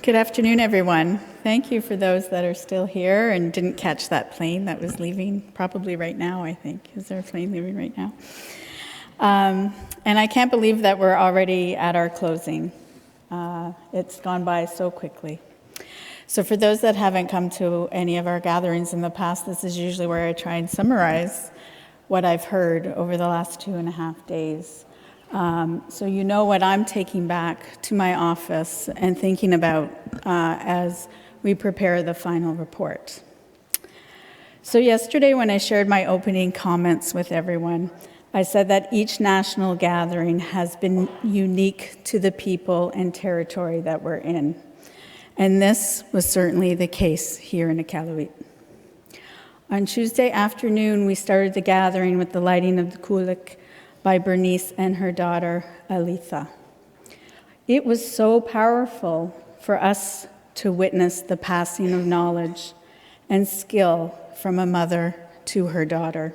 Good afternoon, everyone. Thank you for those that are still here and didn't catch that plane that was leaving, probably right now, I think. Is there a plane leaving right now? And I can't believe that we're already at our closing. It's gone by so quickly. So for those that haven't come to any of our gatherings in the past, this is usually where I try and summarize what I've heard over the last 2.5 days. So you know what I'm taking back to my office and thinking about as we prepare the final report. So yesterday when I shared my opening comments with everyone, I said that each national gathering has been unique to the people and territory that we're in. And this was certainly the case here in Iqaluit. On Tuesday afternoon, we started the gathering with the lighting of the Iqaluit by Bernice and her daughter, Alitha. It was so powerful for us to witness the passing of knowledge and skill from a mother to her daughter.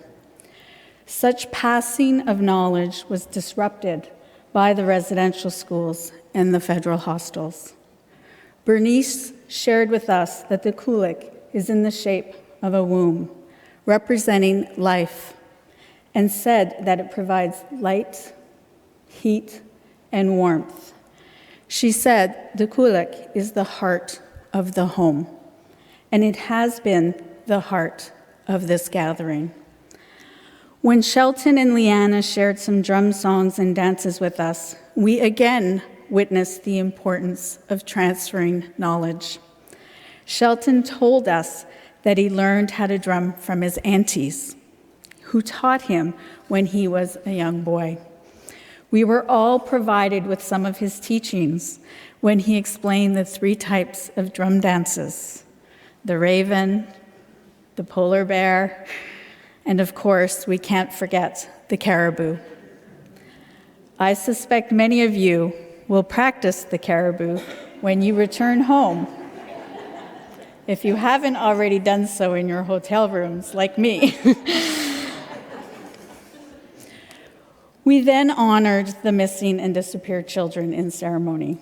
Such passing of knowledge was disrupted by the residential schools and the federal hostels. Bernice shared with us that the Iqaluit is in the shape of a womb, representing life, and said that it provides light, heat, and warmth. She said the Iqaluit is the heart of the home, and it has been the heart of this gathering. When Shelton and Leanna shared some drum songs and dances with us, we again witnessed the importance of transferring knowledge. Shelton told us that he learned how to drum from his aunties, who taught him when he was a young boy. We were all provided with some of his teachings when he explained the 3 types of drum dances: the raven, the polar bear, and of course, we can't forget the caribou. I suspect many of you will practice the caribou when you return home, if you haven't already done so in your hotel rooms like me. We then honored the missing and disappeared children in ceremony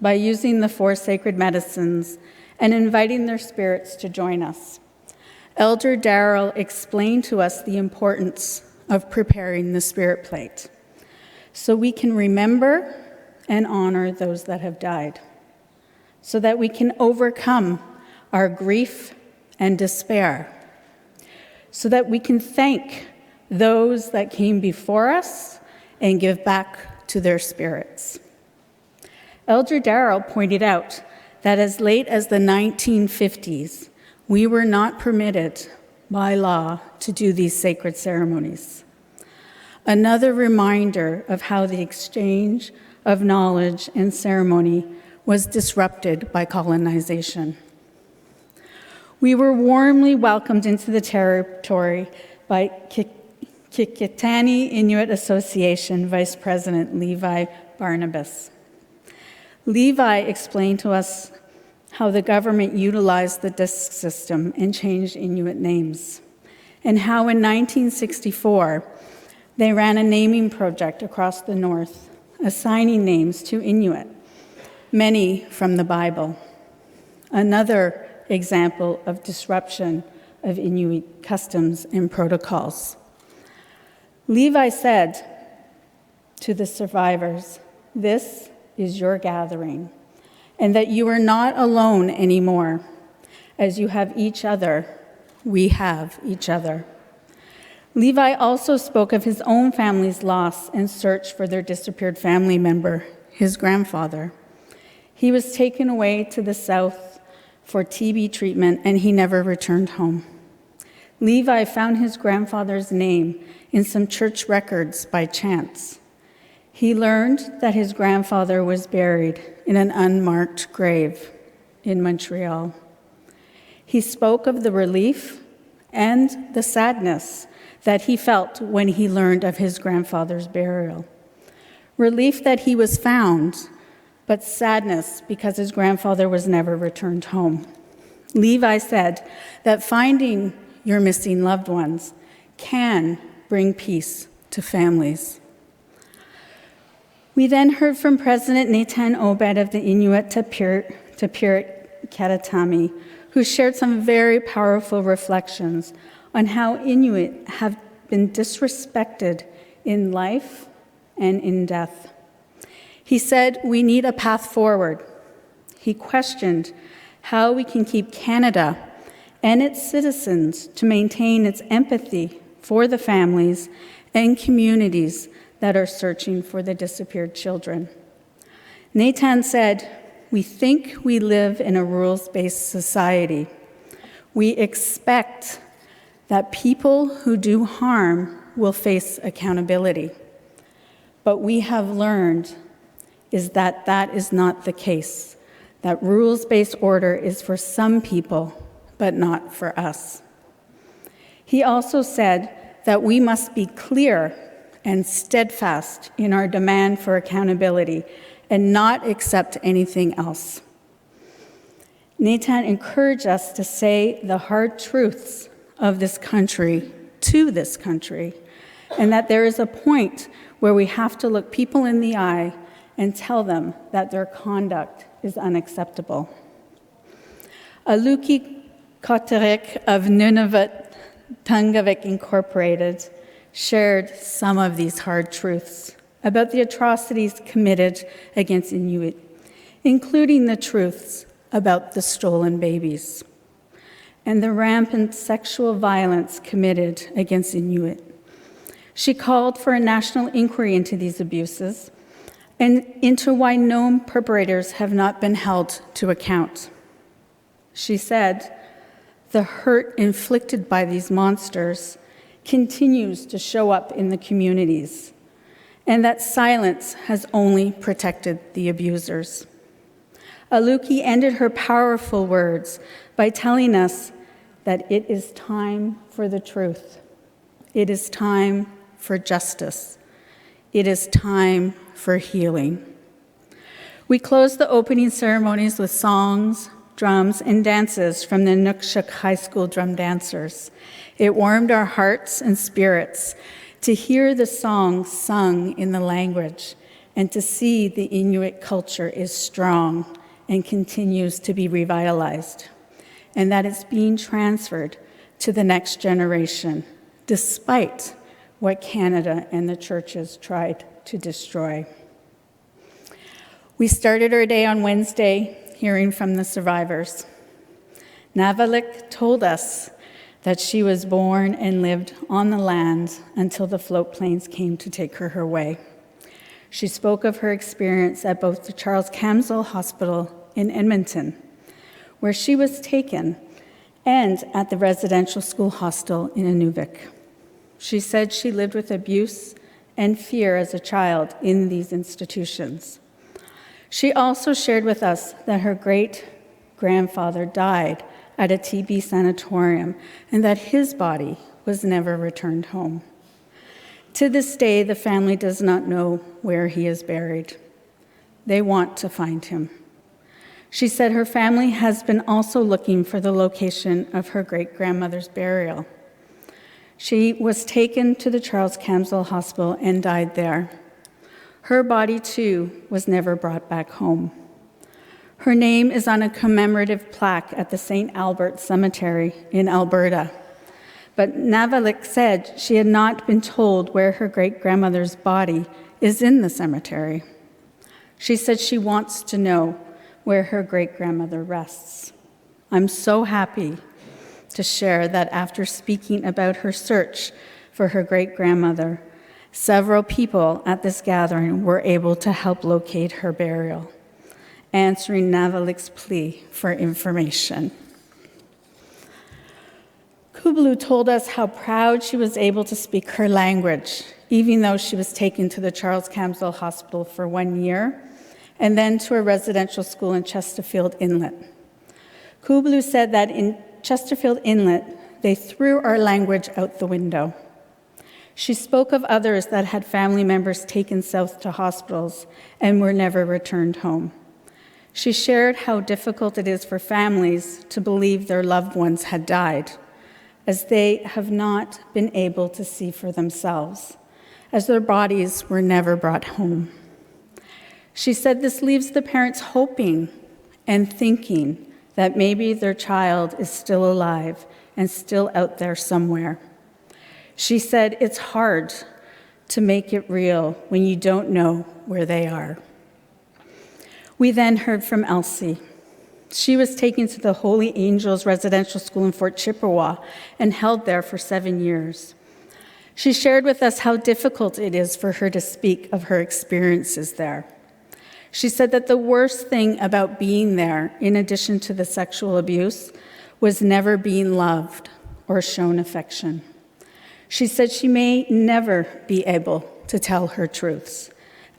by using the 4 sacred medicines and inviting their spirits to join us. Elder Darrell explained to us the importance of preparing the spirit plate so we can remember and honor those that have died, so that we can overcome our grief and despair, so that we can thank those that came before us and give back to their spirits. Elder Darrell pointed out that as late as the 1950s, we were not permitted by law to do these sacred ceremonies. Another reminder of how the exchange of knowledge and ceremony was disrupted by colonization. We were warmly welcomed into the territory by Kikitani Inuit Association Vice President Levi Barnabas. Levi explained to us how the government utilized the disc system and changed Inuit names, and how in 1964 they ran a naming project across the north, assigning names to Inuit, many from the Bible. Another example of disruption of Inuit customs and protocols. Levi said to the survivors, "This is your gathering, and that you are not alone anymore. As you have each other, we have each other." Levi also spoke of his own family's loss and search for their disappeared family member, his grandfather. He was taken away to the south for TB treatment, and he never returned home. Levi found his grandfather's name in some church records by chance. He learned that his grandfather was buried in an unmarked grave in Montreal. He spoke of the relief and the sadness that he felt when he learned of his grandfather's burial. Relief that he was found, but sadness because his grandfather was never returned home. Levi said that finding your missing loved ones can bring peace to families. We then heard from President Nathan Obed of the Inuit Pirit Karatami, who shared some very powerful reflections on how Inuit have been disrespected in life and in death. He said, "We need a path forward." He questioned how we can keep Canada and its citizens to maintain its empathy for the families and communities that are searching for the disappeared children. Nathan said, "We think we live in a rules-based society. We expect that people who do harm will face accountability. But we have learned is that that is not the case, that rules-based order is for some people, but not for us." He also said that we must be clear and steadfast in our demand for accountability and not accept anything else. Nathan encouraged us to say the hard truths of this country to this country, and that there is a point where we have to look people in the eye and tell them that their conduct is unacceptable. Aluki Kotarek of Nunavut Tungavik Incorporated shared some of these hard truths about the atrocities committed against Inuit, including the truths about the stolen babies and the rampant sexual violence committed against Inuit. She called for a national inquiry into these abuses and into why known perpetrators have not been held to account. She said, "The hurt inflicted by these monsters continues to show up in the communities, and that silence has only protected the abusers." Aluki ended her powerful words by telling us that it is time for the truth. It is time for justice. It is time for healing. We closed the opening ceremonies with songs, drums, and dances from the Inukshuk High School drum dancers. It warmed our hearts and spirits to hear the songs sung in the language and to see the Inuit culture is strong and continues to be revitalized, and that it's being transferred to the next generation, despite what Canada and the churches tried to destroy. We started our day on Wednesday hearing from the survivors. Navalik told us that she was born and lived on the land until the float planes came to take her away. She spoke of her experience at both the Charles Camsell Hospital in Edmonton, where she was taken, and at the residential school hostel in Inuvik. She said she lived with abuse and fear as a child in these institutions. She also shared with us that her great-grandfather died at a TB sanatorium and that his body was never returned home. To this day, the family does not know where he is buried. They want to find him. She said her family has been also looking for the location of her great-grandmother's burial. She was taken to the Charles Camsell Hospital and died there. Her body, too, was never brought back home. Her name is on a commemorative plaque at the St. Albert Cemetery in Alberta. But Navalik said she had not been told where her great-grandmother's body is in the cemetery. She said she wants to know where her great-grandmother rests. I'm so happy to share that after speaking about her search for her great-grandmother, several people at this gathering were able to help locate her burial, answering Navalik's plea for information. Kublu told us how proud she was able to speak her language, even though she was taken to the Charles Camsell Hospital for 1 year, and then to a residential school in Chesterfield Inlet. Kublu said that in Chesterfield Inlet, they threw our language out the window. She spoke of others that had family members taken south to hospitals and were never returned home. She shared how difficult it is for families to believe their loved ones had died, as they have not been able to see for themselves, as their bodies were never brought home. She said this leaves the parents hoping and thinking that maybe their child is still alive and still out there somewhere. She said, "It's hard to make it real when you don't know where they are." We then heard from Elsie. She was taken to the Holy Angels Residential School in Fort Chippewa and held there for 7 years. She shared with us how difficult it is for her to speak of her experiences there. She said that the worst thing about being there, in addition to the sexual abuse, was never being loved or shown affection. She said she may never be able to tell her truths,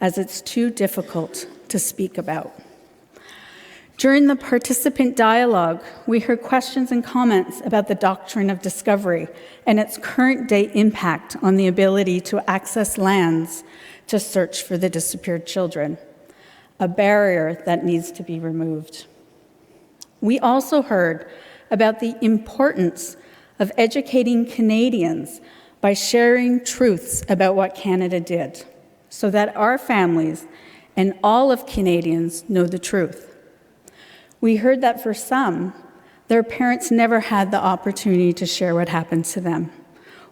as it's too difficult to speak about. During the participant dialogue, we heard questions and comments about the doctrine of discovery and its current day impact on the ability to access lands to search for the disappeared children, a barrier that needs to be removed. We also heard about the importance of educating Canadians by sharing truths about what Canada did, so that our families and all of Canadians know the truth. We heard that for some, their parents never had the opportunity to share what happened to them.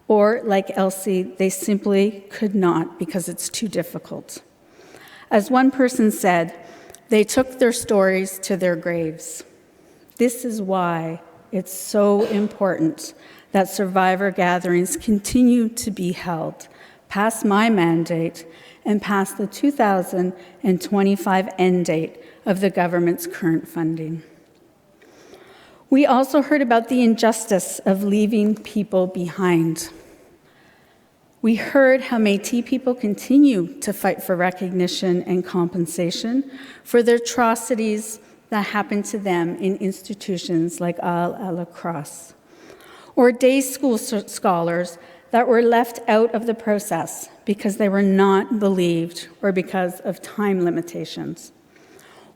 Or, like Elsie, they simply could not because it's too difficult. As one person said, they took their stories to their graves. This is why it's so important that survivor gatherings continue to be held past my mandate and past the 2025 end date of the government's current funding. We also heard about the injustice of leaving people behind. We heard how Métis people continue to fight for recognition and compensation for the atrocities that happened to them in institutions like Iqaluit, or day school scholars that were left out of the process because they were not believed or because of time limitations.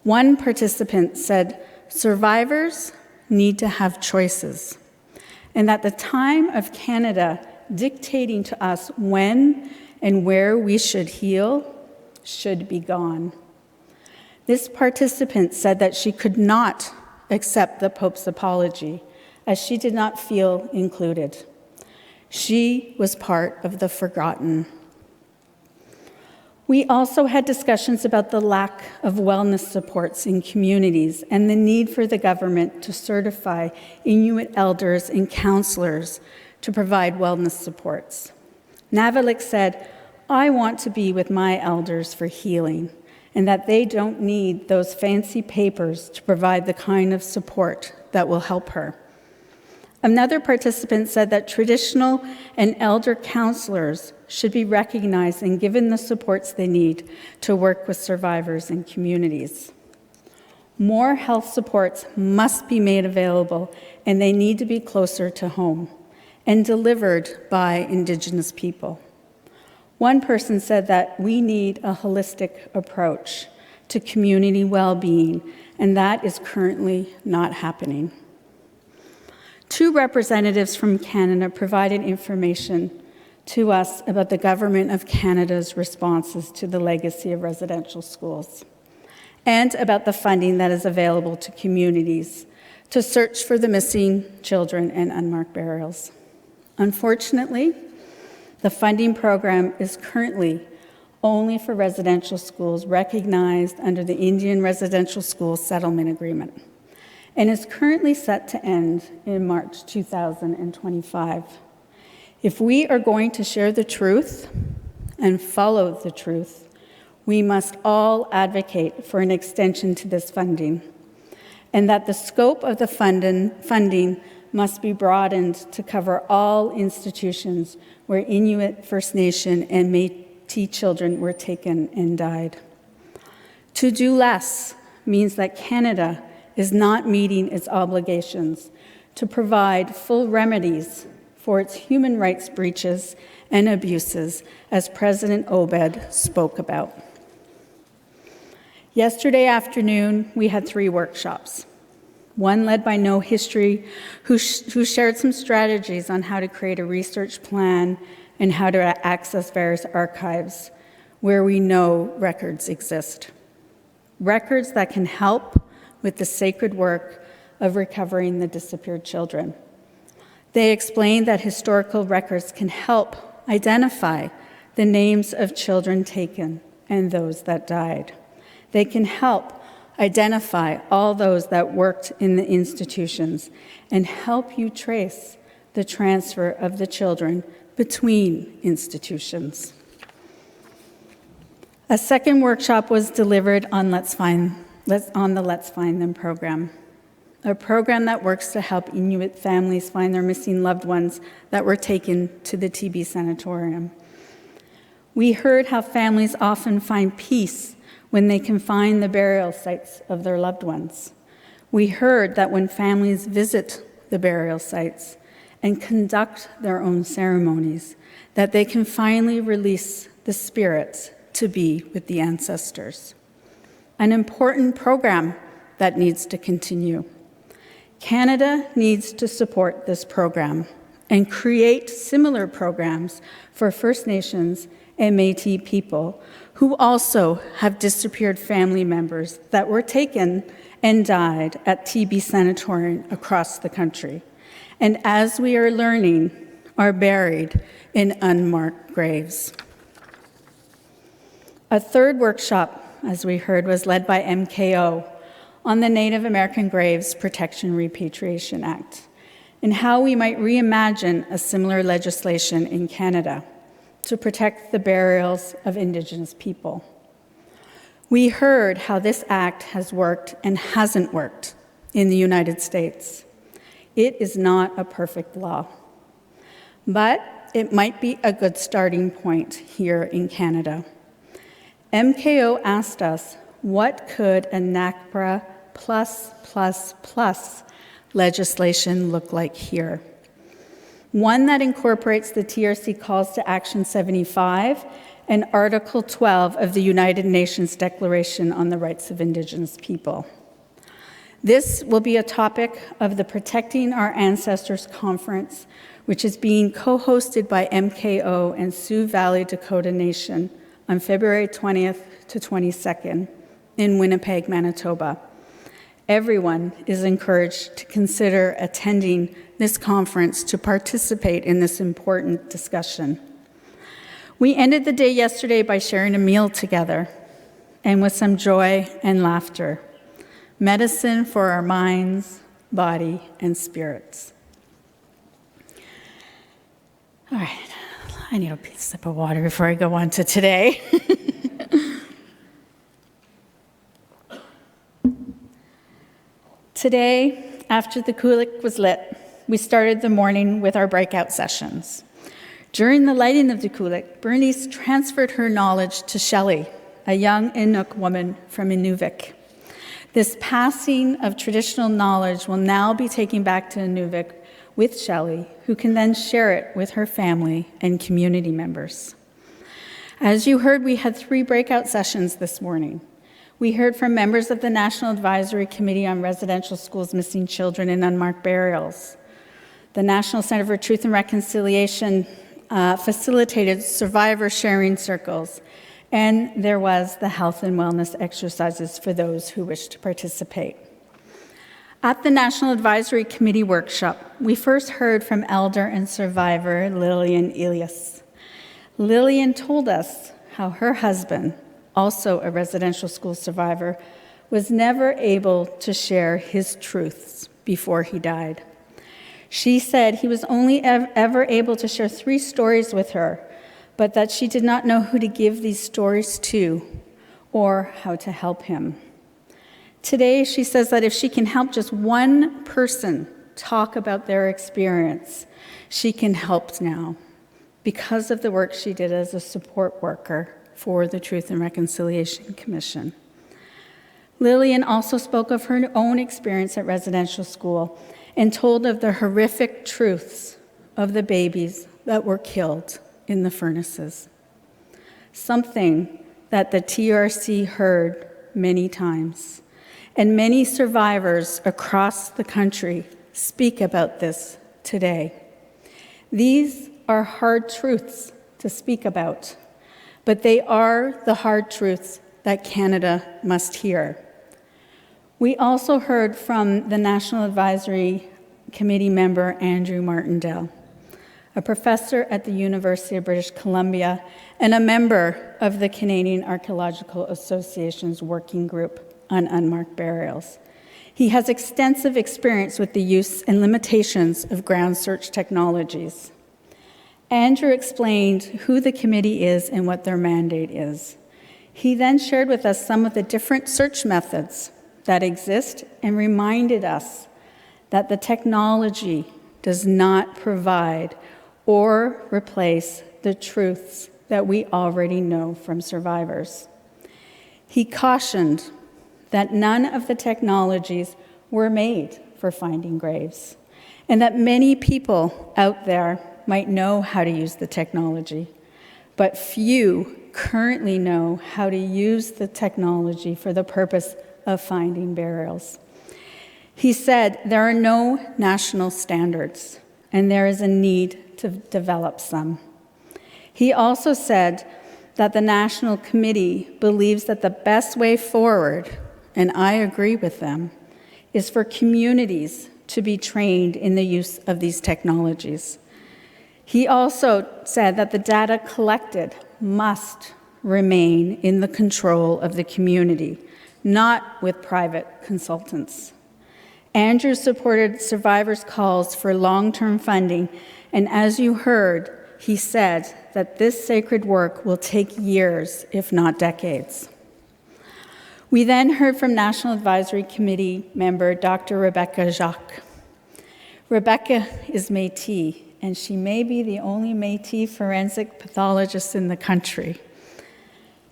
One participant said, "Survivors need to have choices," and that the time of Canada dictating to us when and where we should heal should be gone. This participant said that she could not accept the Pope's apology, as she did not feel included. She was part of the forgotten. We also had discussions about the lack of wellness supports in communities and the need for the government to certify Inuit elders and counselors to provide wellness supports. Navalik said, "I want to be with my elders for healing, and that they don't need those fancy papers to provide the kind of support that will help her." Another participant said that traditional and elder counselors should be recognized and given the supports they need to work with survivors and communities. More health supports must be made available, and they need to be closer to home and delivered by Indigenous people. One person said that we need a holistic approach to community well-being, and that is currently not happening. Two representatives from Canada provided information to us about the Government of Canada's responses to the legacy of residential schools and about the funding that is available to communities to search for the missing children and unmarked burials. Unfortunately, the funding program is currently only for residential schools recognized under the Indian Residential School Settlement Agreement, and is currently set to end in March 2025. If we are going to share the truth and follow the truth, we must all advocate for an extension to this funding, and that the scope of the funding must be broadened to cover all institutions where Inuit, First Nation, and Métis children were taken and died. To do less means that Canada is not meeting its obligations to provide full remedies for its human rights breaches and abuses, as President Obed spoke about. Yesterday afternoon, we had 3 workshops. One led by No History, who shared some strategies on how to create a research plan and how to access various archives where we know records exist. Records that can help with the sacred work of recovering the disappeared children. They explained that historical records can help identify the names of children taken and those that died. They can help identify all those that worked in the institutions and help you trace the transfer of the children between institutions. A second workshop was delivered on the Let's Find Them program, a program that works to help Inuit families find their missing loved ones that were taken to the TB sanatorium. We heard how families often find peace when they can find the burial sites of their loved ones. We heard that when families visit the burial sites and conduct their own ceremonies, that they can finally release the spirits to be with the ancestors. An important program that needs to continue. Canada needs to support this program and create similar programs for First Nations and Métis people who also have disappeared family members that were taken and died at TB sanatorium across the country, and as we are learning, are buried in unmarked graves. A third workshop, as we heard, was led by MKO on the Native American Graves Protection Repatriation Act and how we might reimagine a similar legislation in Canada to protect the burials of Indigenous people. We heard how this act has worked and hasn't worked in the United States. It is not a perfect law, but it might be a good starting point here in Canada. MKO asked us, what could a NACPRA +++ legislation look like here? One that incorporates the TRC Calls to Action 75 and Article 12 of the United Nations Declaration on the Rights of Indigenous People. This will be a topic of the Protecting Our Ancestors Conference, which is being co-hosted by MKO and Sioux Valley Dakota Nation on February 20th to 22nd in Winnipeg, Manitoba. Everyone is encouraged to consider attending this conference to participate in this important discussion. We ended the day yesterday by sharing a meal together and with some joy and laughter, medicine for our minds, body, and spirits. All right, I need a sip of water before I go on to today. Today, after the Iqaluit was lit, we started the morning with our breakout sessions. During the lighting of the Iqaluit, Bernice transferred her knowledge to Shelley, a young Inuk woman from Inuvik. This passing of traditional knowledge will now be taken back to Inuvik with Shelley, who can then share it with her family and community members. As you heard, we had 3 breakout sessions this morning. We heard from members of the National Advisory Committee on Residential Schools Missing Children and Unmarked Burials. The National Center for Truth and Reconciliation facilitated survivor sharing circles, and there was the health and wellness exercises for those who wished to participate. At the National Advisory Committee workshop, we first heard from elder and survivor Lillian Elias. Lillian told us how her husband, also a residential school survivor, was never able to share his truths before he died. She said he was only ever able to share 3 stories with her, but that she did not know who to give these stories to or how to help him. Today, she says that if she can help just one person talk about their experience, she can help now because of the work she did as a support worker for the Truth and Reconciliation Commission. Lillian also spoke of her own experience at residential school and told of the horrific truths of the babies that were killed in the furnaces, something that the TRC heard many times, and many survivors across the country speak about this today. These are hard truths to speak about, but they are the hard truths that Canada must hear. We also heard from the National Advisory Committee member Andrew Martindale, a professor at the University of British Columbia and a member of the Canadian Archaeological Association's working group on unmarked burials. He has extensive experience with the use and limitations of ground search technologies. Andrew explained who the committee is and what their mandate is. He then shared with us some of the different search methods that exist and reminded us that the technology does not provide or replace the truths that we already know from survivors. He cautioned that none of the technologies were made for finding graves, and that many people out there might know how to use the technology, but few currently know how to use the technology for the purpose of finding burials. He said there are no national standards, and there is a need to develop some. He also said that the National Committee believes that the best way forward, and I agree with them, is for communities to be trained in the use of these technologies. He also said that the data collected must remain in the control of the community, not with private consultants. Andrew supported survivors' calls for long-term funding, and as you heard, he said that this sacred work will take years, if not decades. We then heard from National Advisory Committee member Dr. Rebecca Jacques. Rebecca is Métis, and she may be the only Métis forensic pathologist in the country.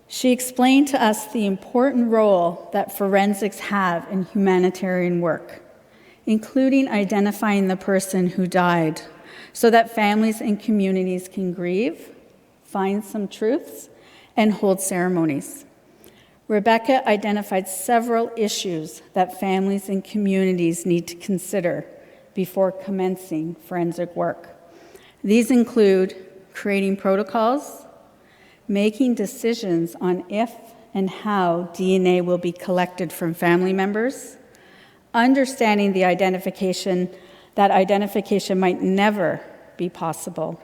She explained to us the important role that forensics have in humanitarian work, including identifying the person who died, so that families and communities can grieve, find some truths, and hold ceremonies. Rebecca identified several issues that families and communities need to consider before commencing forensic work. These include creating protocols, making decisions on if and how DNA will be collected from family members, understanding the identification might never be possible,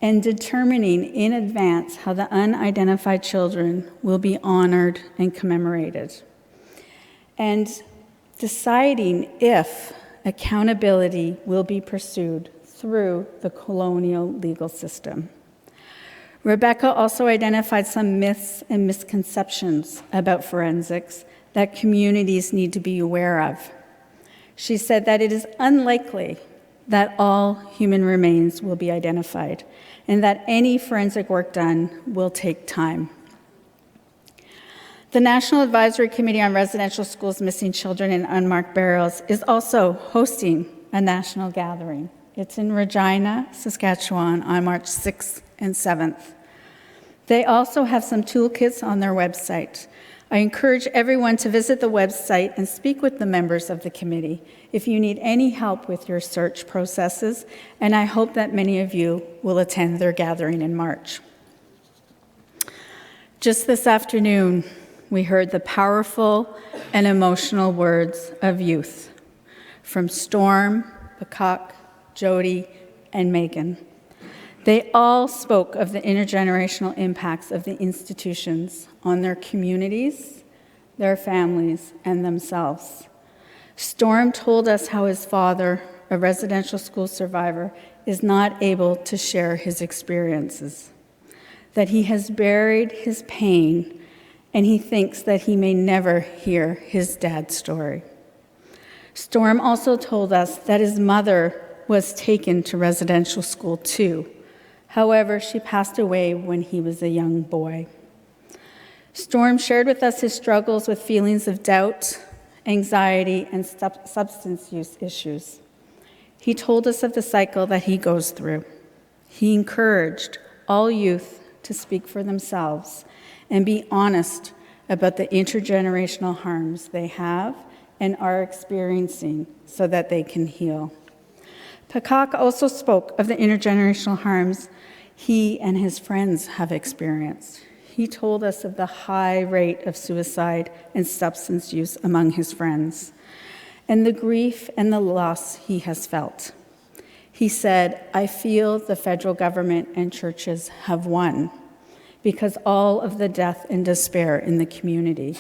and determining in advance how the unidentified children will be honored and commemorated, and deciding if accountability will be pursued through the colonial legal system. Rebecca also identified some myths and misconceptions about forensics that communities need to be aware of. She said that it is unlikely that all human remains will be identified, and that any forensic work done will take time. The National Advisory Committee on Residential Schools, Missing Children, and Unmarked Burials is also hosting a national gathering. It's in Regina, Saskatchewan on March 6th and 7th. They also have some toolkits on their website. I encourage everyone to visit the website and speak with the members of the committee if you need any help with your search processes, and I hope that many of you will attend their gathering in March. Just this afternoon, we heard the powerful and emotional words of youth from Storm, Peacock, Jody, and Megan. They all spoke of the intergenerational impacts of the institutions on their communities, their families, and themselves. Storm told us how his father, a residential school survivor, is not able to share his experiences, that he has buried his pain, and he thinks that he may never hear his dad's story. Storm also told us that his mother was taken to residential school too. However, she passed away when he was a young boy. Storm shared with us his struggles with feelings of doubt, anxiety, and substance use issues. He told us of the cycle that he goes through. He encouraged all youth to speak for themselves and be honest about the intergenerational harms they have and are experiencing so that they can heal. Peacock also spoke of the intergenerational harms he and his friends have experienced. he told us of the high rate of suicide and substance use among his friends, and the grief and the loss he has felt. He said, "I feel the federal government and churches have won because all of the death and despair in the community."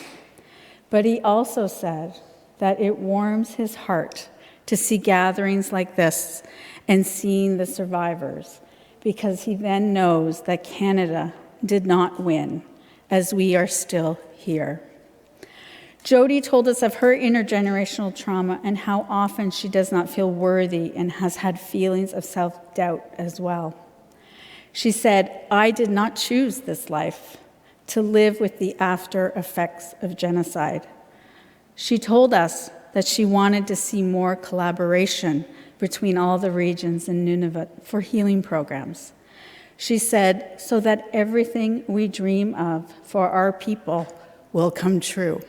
But he also said that it warms his heart to see gatherings like this and seeing the survivors, because he then knows that Canada did not win, as we are still here. Jody told us of her intergenerational trauma and how often she does not feel worthy and has had feelings of self-doubt as well. She said, "I did not choose this life, to live with the after effects of genocide." She told us that she wanted to see more collaboration between all the regions in Nunavut for healing programs. She said, "so that everything we dream of for our people will come true."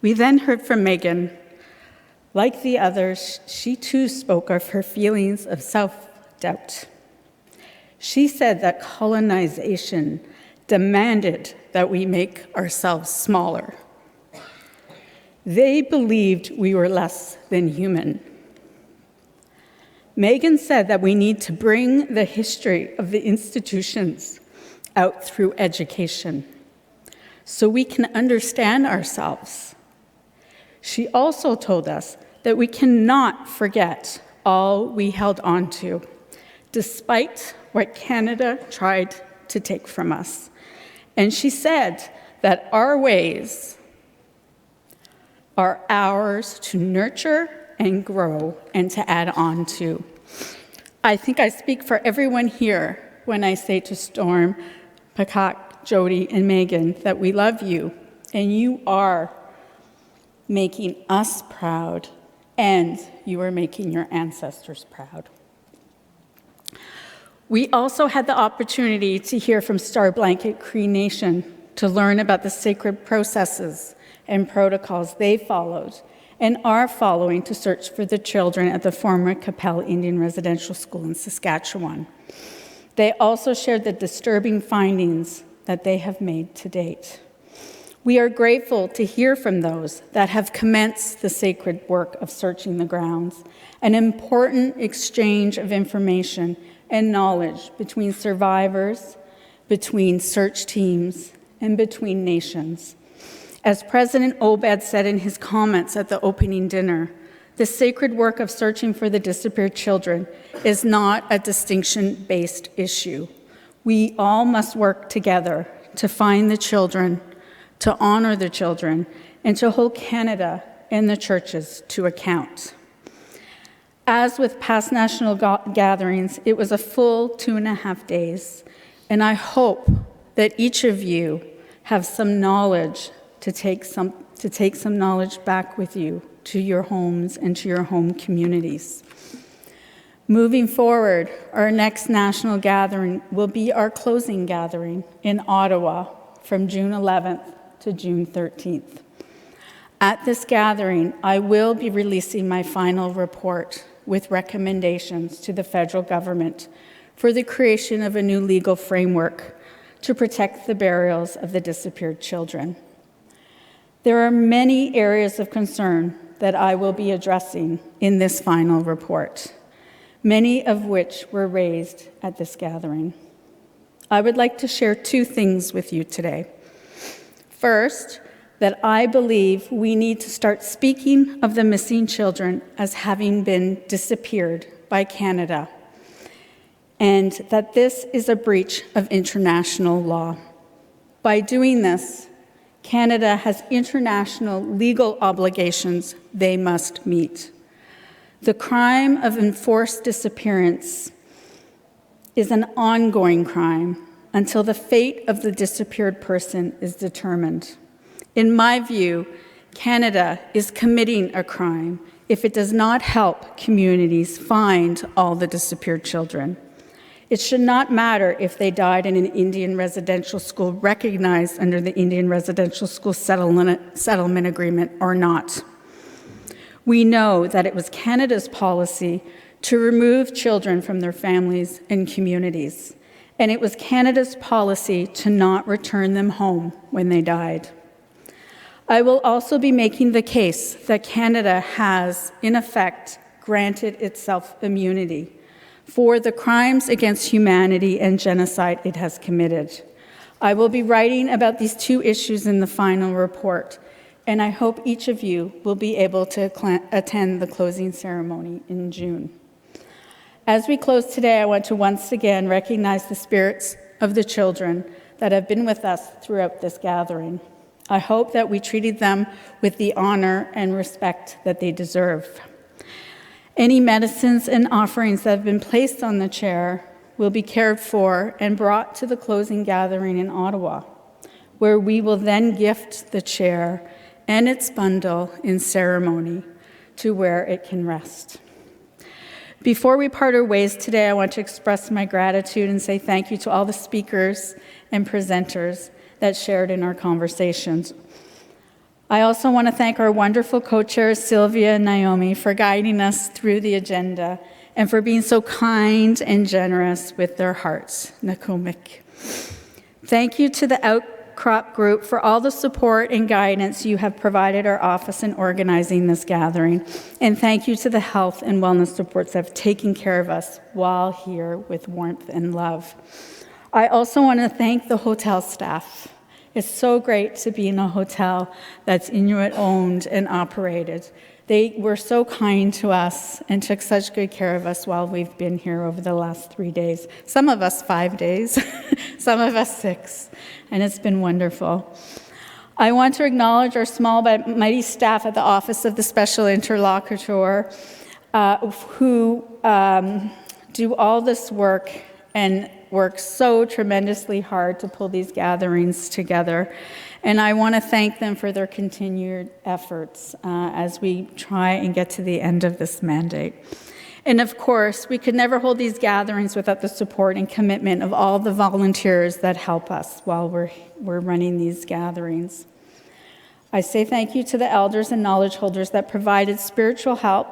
We then heard from Megan. Like the others, she too spoke of her feelings of self-doubt. She said that colonization demanded that we make ourselves smaller. They believed we were less than human. Megan said that we need to bring the history of the institutions out through education so we can understand ourselves. She also told us that we cannot forget all we held on to, despite what Canada tried to take from us. And she said that our ways are ours to nurture and grow and to add on to. I think I speak for everyone here when I say to Storm, Pakak, Jody, and Megan that we love you, and you are making us proud, and you are making your ancestors proud. We also had the opportunity to hear from Star Blanket Cree Nation to learn about the sacred processes and protocols they followed and are following to search for the children at the former Qu'Appelle Indian Residential School in Saskatchewan. They also shared the disturbing findings that they have made to date. We are grateful to hear from those that have commenced the sacred work of searching the grounds, an important exchange of information and knowledge between survivors, between search teams, and between nations. As President Obed said in his comments at the opening dinner, the sacred work of searching for the disappeared children is not a distinction-based issue. We all must work together to find the children, to honor the children, and to hold Canada and the churches to account. As with past national gatherings, it was a full 2.5 days, and I hope that each of you have some knowledge to take some knowledge back with you to your homes and to your home communities. Moving forward, our next national gathering will be our closing gathering in Ottawa from June 11th to June 13th. At this gathering, I will be releasing my final report with recommendations to the federal government for the creation of a new legal framework to protect the burials of the disappeared children. There are many areas of concern that I will be addressing in this final report, many of which were raised at this gathering. I would like to share 2 things with you today. First, that I believe we need to start speaking of the missing children as having been disappeared by Canada, and that this is a breach of international law. By doing this, Canada has international legal obligations they must meet. The crime of enforced disappearance is an ongoing crime until the fate of the disappeared person is determined. In my view, Canada is committing a crime if it does not help communities find all the disappeared children. It should not matter if they died in an Indian residential school recognized under the Indian Residential School Settlement Agreement or not. We know that it was Canada's policy to remove children from their families and communities, and it was Canada's policy to not return them home when they died. I will also be making the case that Canada has, in effect, granted itself immunity for the crimes against humanity and genocide it has committed. I will be writing about these two issues in the final report, and I hope each of you will be able to attend the closing ceremony in June. As we close today, I want to once again recognize the spirits of the children that have been with us throughout this gathering. I hope that we treated them with the honor and respect that they deserve. Any medicines and offerings that have been placed on the chair will be cared for and brought to the closing gathering in Ottawa, where we will then gift the chair and its bundle in ceremony to where it can rest. Before we part our ways today, I want to express my gratitude and say thank you to all the speakers and presenters that shared in our conversations. I also want to thank our wonderful co-chairs, Sylvia and Naomi, for guiding us through the agenda and for being so kind and generous with their hearts. Nakumik. Thank you to the Outcrop Group for all the support and guidance you have provided our office in organizing this gathering. And thank you to the health and wellness supports that have taken care of us while here with warmth and love. I also want to thank the hotel staff. It's so great to be in a hotel that's Inuit-owned and operated. They were so kind to us and took such good care of us while we've been here over the last 3 days. Some of us 5 days, some of us 6, and it's been wonderful. I want to acknowledge our small but mighty staff at the Office of the Special Interlocutor who do all this work and work so tremendously hard to pull these gatherings together. And I want to thank them for their continued efforts as we try and get to the end of this mandate. And of course, we could never hold these gatherings without the support and commitment of all the volunteers that help us while we're running these gatherings. I say thank you to the elders and knowledge holders that provided spiritual help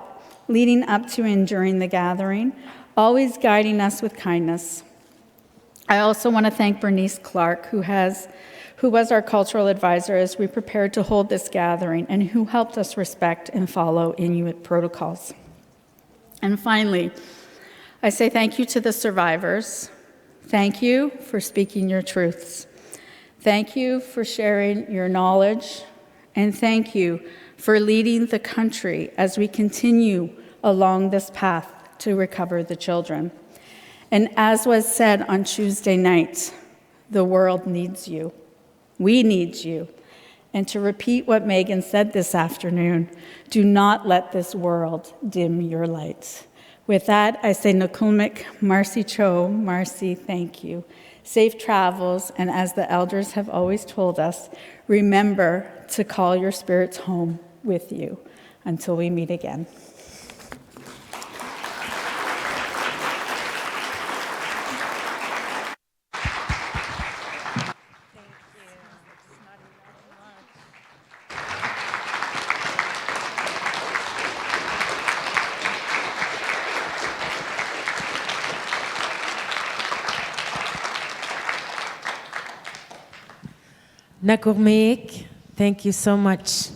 leading up to and during the gathering, always guiding us with kindness. I also want to thank Bernice Clark, who was our cultural advisor as we prepared to hold this gathering and who helped us respect and follow Inuit protocols. And finally, I say thank you to the survivors. Thank you for speaking your truths. Thank you for sharing your knowledge. And thank you for leading the country as we continue along this path to recover the children. And as was said on Tuesday night, the world needs you. We need you. And to repeat what Megan said this afternoon, do not let this world dim your light. With that, I say Nakulmik, Marcy Cho, Marcy, thank you. Safe travels, and as the elders have always told us, remember to call your spirits home with you until we meet again. Nakurmeek, thank you so much.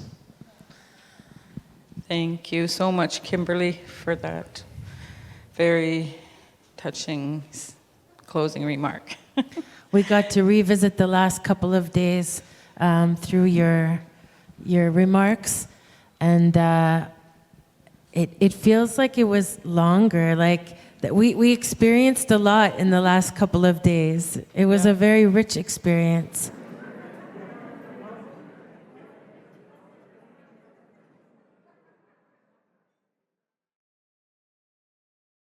Thank you so much, Kimberly, for that very touching closing remark. We got to revisit the last couple of days through your remarks, and it feels like it was longer. Like that we experienced a lot in the last couple of days. It was a very rich experience.